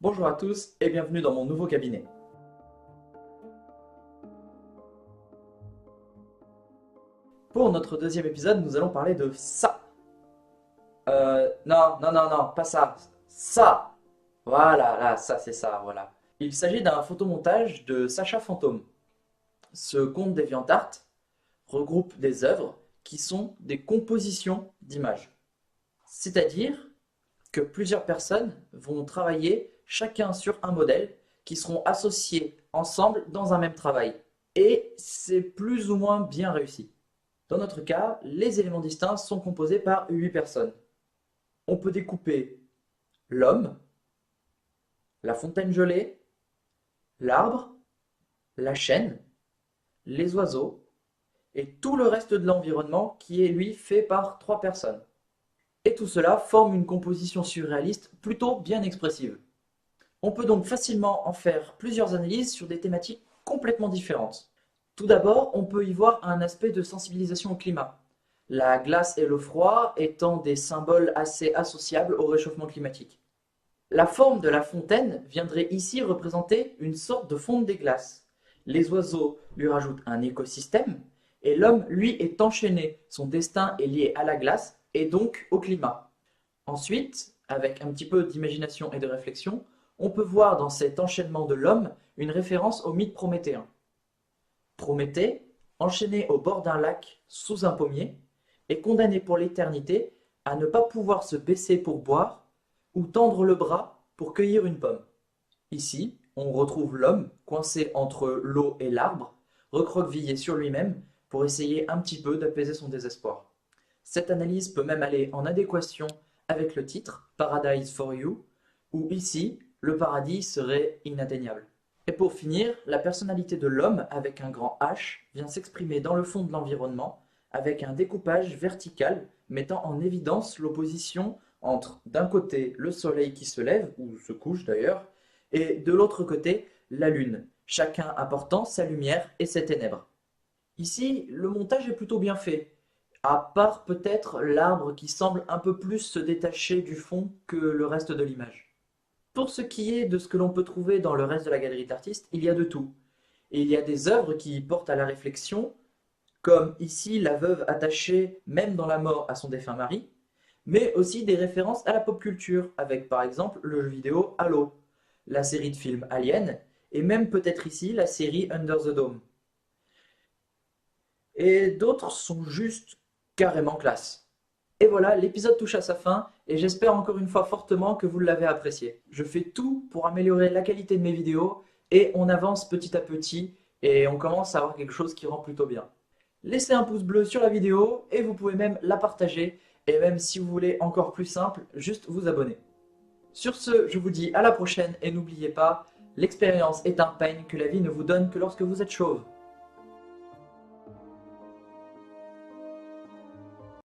Bonjour à tous et bienvenue dans mon nouveau cabinet. Pour notre deuxième épisode, nous allons parler de ça. Non, pas ça. Ça. Voilà, là, ça, c'est ça, voilà. Il s'agit d'un photomontage de Sacha Fantôme. Ce conte DeviantArt regroupe des œuvres qui sont des compositions d'images. C'est-à-dire que plusieurs personnes vont travailler chacun sur un modèle qui seront associés ensemble dans un même travail. Et c'est plus ou moins bien réussi. Dans notre cas, les éléments distincts sont composés par 8 personnes. On peut découper l'homme, la fontaine gelée, l'arbre, la chêne, les oiseaux et tout le reste de l'environnement qui est lui fait par 3 personnes. Et tout cela forme une composition surréaliste plutôt bien expressive. On peut donc facilement en faire plusieurs analyses sur des thématiques complètement différentes. Tout d'abord, on peut y voir un aspect de sensibilisation au climat, la glace et le froid étant des symboles assez associables au réchauffement climatique. La forme de la fontaine viendrait ici représenter une sorte de fonte des glaces. Les oiseaux lui rajoutent un écosystème, et l'homme, lui, est enchaîné. Son destin est lié à la glace et donc au climat. Ensuite, avec un petit peu d'imagination et de réflexion, on peut voir dans cet enchaînement de l'homme une référence au mythe prométhéen. Prométhée, enchaîné au bord d'un lac sous un pommier, est condamné pour l'éternité à ne pas pouvoir se baisser pour boire ou tendre le bras pour cueillir une pomme. Ici, on retrouve l'homme coincé entre l'eau et l'arbre, recroquevillé sur lui-même pour essayer un petit peu d'apaiser son désespoir. Cette analyse peut même aller en adéquation avec le titre Paradise for You, où ici, le paradis serait inatteignable. Et pour finir, la personnalité de l'homme avec un grand H vient s'exprimer dans le fond de l'environnement avec un découpage vertical mettant en évidence l'opposition entre d'un côté le soleil qui se lève, ou se couche d'ailleurs, et de l'autre côté la lune, chacun apportant sa lumière et ses ténèbres. Ici, le montage est plutôt bien fait, à part peut-être l'arbre qui semble un peu plus se détacher du fond que le reste de l'image. Pour ce qui est de ce que l'on peut trouver dans le reste de la galerie d'artistes, il y a de tout. Et il y a des œuvres qui portent à la réflexion, comme ici la veuve attachée même dans la mort à son défunt mari, mais aussi des références à la pop culture, avec par exemple le jeu vidéo Halo, la série de films Alien, et même peut-être ici la série Under the Dome. Et d'autres sont juste carrément classe. Et voilà, l'épisode touche à sa fin et j'espère encore une fois fortement que vous l'avez apprécié. Je fais tout pour améliorer la qualité de mes vidéos et on avance petit à petit et on commence à avoir quelque chose qui rend plutôt bien. Laissez un pouce bleu sur la vidéo et vous pouvez même la partager et même si vous voulez encore plus simple, juste vous abonner. Sur ce, je vous dis à la prochaine et n'oubliez pas, l'expérience est un peigne que la vie ne vous donne que lorsque vous êtes chauve.